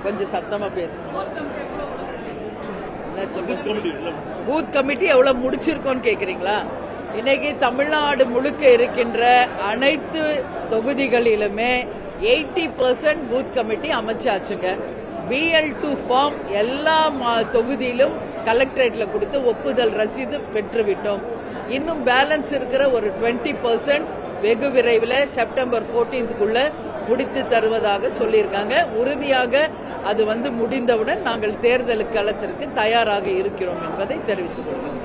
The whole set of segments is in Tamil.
கொஞ்சம் சத்தமா பேசணும். பூத் கமிட்டி எவ்வளவு முடிச்சிருக்கோன்னு கேக்குறீங்களா? இன்னைக்கு தமிழ்நாடு முழுக்க இருக்கின்ற அனைத்து தொகுதிகளிலுமே 80% பூத் கமிட்டி அமைச்சாச்சுங்க. BL2 ஃபார்ம் எல்லா தொகுதியிலும் கலெக்டரேட்ல கொடுத்து ஒப்புதல் ரசீது பெற்றுவிட்டோம். இன்னும் பேலன்ஸ் இருக்கிற ஒரு 20% வெகு விரைவில் செப்டம்பர் 14க்குள்ள முடித்து தருவதாக சொல்லியிருக்காங்க. உறுதியாக அது முடிந்தவுடன் நாங்கள் தேர்தல் களத்திற்கு தயாராக இருக்கிறோம் என்பதை தெரிவித்துக் கொள்கிறோம்.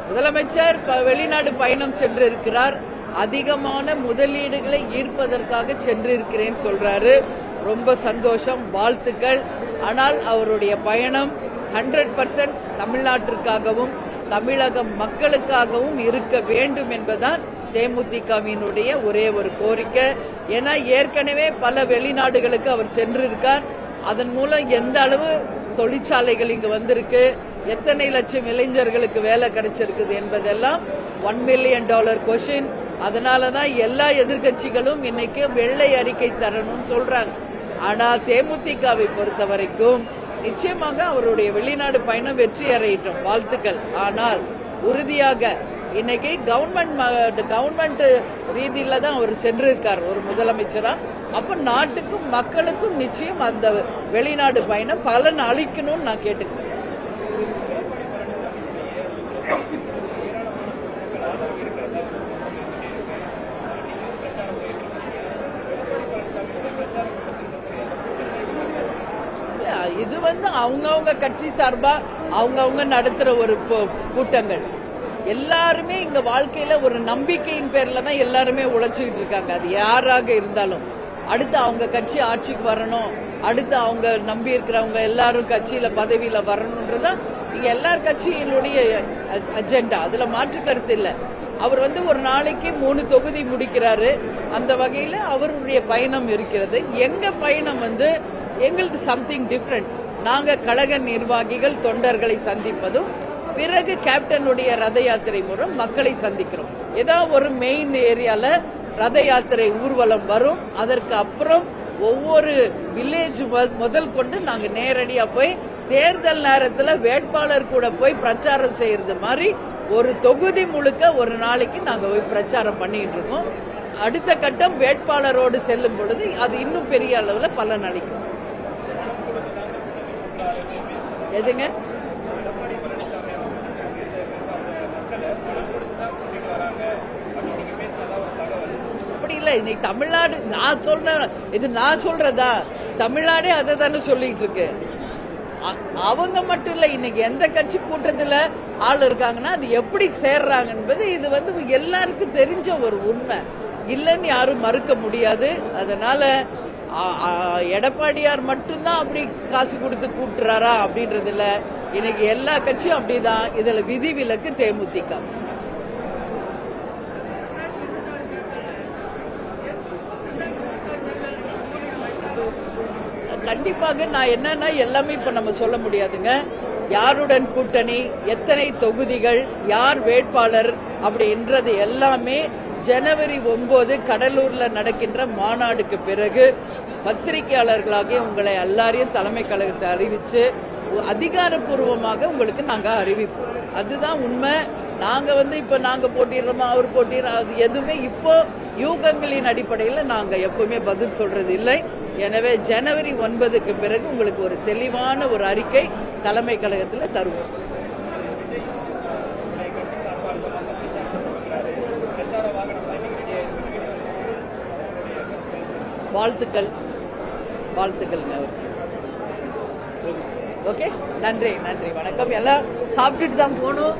முதலமைச்சர் வெளிநாடு பயணம் சென்றிருக்கிறார். அதிகமான முதலீடுகளை ஈர்ப்பதற்காக சென்றிருக்கிறேன் சொல்றாரு. ரொம்ப சந்தோஷம், வாழ்த்துக்கள். ஆனால் அவருடைய பயணம் 100% தமிழ்நாட்டிற்காகவும் தமிழக மக்களுக்காகவும் இருக்க வேண்டும் என்பதுதான் தேமுதிகவினுடைய ஒரே ஒரு கோரிக்கை. ஏன்னா ஏற்கனவே பல வெளிநாடுகளுக்கு அவர் சென்றிருக்கார். அதன் மூலம் எந்த அளவு தொழிற்சாலைகள் இங்கு வந்திருக்கு, எத்தனை லட்சம் இளைஞர்களுக்கு வேலை கிடைச்சிருக்குது என்பதெல்லாம் $1 மில்லியன் கொஸ்டின். அதனாலதான் எல்லா எதிர்கட்சிகளும் இன்னைக்கு வெள்ளை அறிக்கை தரணும்னு சொல்றாங்க. ஆனால் தேமுதிகவை பொறுத்த வரைக்கும் நிச்சயமாக அவருடைய வெளிநாடு பயணம் வெற்றி அடையட்டும், வாழ்த்துக்கள். ஆனால் உறுதியாக இன்னைக்கு கவர்மெண்ட் ரீதியில தான் அவர் சென்றிருக்கார் ஒரு முதலமைச்சரா. அப்ப நாட்டுக்கும் மக்களுக்கும் நிச்சயம் அந்த வெளிநாடு பயணம் பலன் அளிக்கணும்னு நான் கேட்டுக்கிறேன். இது அவங்கவுங்க கட்சி சார்பா அவங்கவுங்க நடத்துற ஒரு கூட்டங்கள். எல்லாருமே இங்க வாழ்க்கையில ஒரு நம்பிக்கையின் பேர்ல தான் எல்லாருமே உழைச்சுக்கிட்டு இருக்காங்க. அது யாராக இருந்தாலும் அடுத்து அவங்க கட்சி ஆட்சிக்கு வரணும், அடுத்து அவங்க நம்பி இருக்கிறவங்க எல்லாரும் கட்சியில பதவியில வரணும்ன்றதான் இங்க எல்லார் கட்சியினுடைய அஜெண்டா. அதுல மாற்று கருத்து இல்ல. அவர் ஒரு நாளைக்கு 3 தொகுதி முடிக்கிறாரு. அந்த வகையில அவருடைய பயணம் இருக்கிறது. எங்க பயணம் எங்களுக்கு சம்திங் டிஃபரெண்ட். நாங்க கழக நிர்வாகிகள் தொண்டர்களை சந்திப்பதும் பிறகு கேப்டனுடைய ரத யாத்திரை மூலம் மக்களை சந்திக்கிறோம். ஏதாவது ஒரு மெயின் ஏரியால ரத யாத்திரை ஊர்வலம் வரும். அதற்கு அப்புறம் ஒவ்வொரு வில்லேஜ் முதல் கொண்டு நாங்க நேரடியா போய் தேர்தல் நேரத்தில் வேட்பாளர் கூட போய் பிரச்சாரம் செய்யறது மாதிரி ஒரு தொகுதி முழுக்க ஒரு நாளைக்கு நாங்க போய் பிரச்சாரம் பண்ணிட்டு இருக்கோம். அடுத்த கட்டம் வேட்பாளரோடு செல்லும் பொழுது அது இன்னும் பெரிய அளவுல பலன் அளிக்கும். எதுங்க? அப்படி இல்ல. இன்னைக்கு தமிழ்நாடு நான் சொல்றேன், இது நான் சொல்றதா? தமிழ்நாடே அதை தானே சொல்லிட்டு இருக்கு. அவங்க மட்டும் இல்ல, இன்னைக்கு எந்த கட்சி கூட்டத்துல ஆள் இருக்காங்கன்னா அது எப்படி சேர்றாங்க என்பது இது எல்லாருக்கும் தெரிஞ்ச ஒரு உண்மை. இல்லைன்னு யாரும் மறுக்க முடியாது. அதனால எடப்பாடியார் மட்டும்தான் அப்படி காசு கொடுத்து கூட்டுறாரா அப்படின்றது இல்ல. இன்னைக்கு எல்லா கட்சியும் அப்படிதான். இதுல விதிவிலக்கு தேமுதிக. கண்டிப்பாக நான் என்னன்னா எல்லாமே இப்ப நம்ம சொல்ல முடியாதுங்க. யாருடன் கூட்டணி, எத்தனை தொகுதிகள், யார் வேட்பாளர் அப்படின்றது எல்லாமே ஜனவரி 9 கடலூர்ல நடக்கின்ற மாநாடுக்கு பிறகு பத்திரிகையாளர்களாக உங்களை எல்லாரையும் தலைமை கழகத்தை அறிவிச்சு அதிகாரப்பூர்வமாக உங்களுக்கு நாங்க அறிவிப்போம். அதுதான் உண்மை. நாங்க இப்ப நாங்க போட்டிடுறோமா அவர் போட்டிடுறோம் அது எதுவுமே இப்போ யூகங்களின் அடிப்படையில் நாங்க எப்பவுமே பதில் சொல்றது இல்லை. எனவே ஜனவரி 9க்கு பிறகு உங்களுக்கு ஒரு தெளிவான ஒரு அறிக்கை தலைமை கழகத்தில் தருவோம். வாழ்த்துக்கள், வாழ்த்துக்கள்ங்க. ஓகே, நன்றி நன்றி, வணக்கம். எல்லாம் சாப்பிட்டுட்டு தான் போகணும்.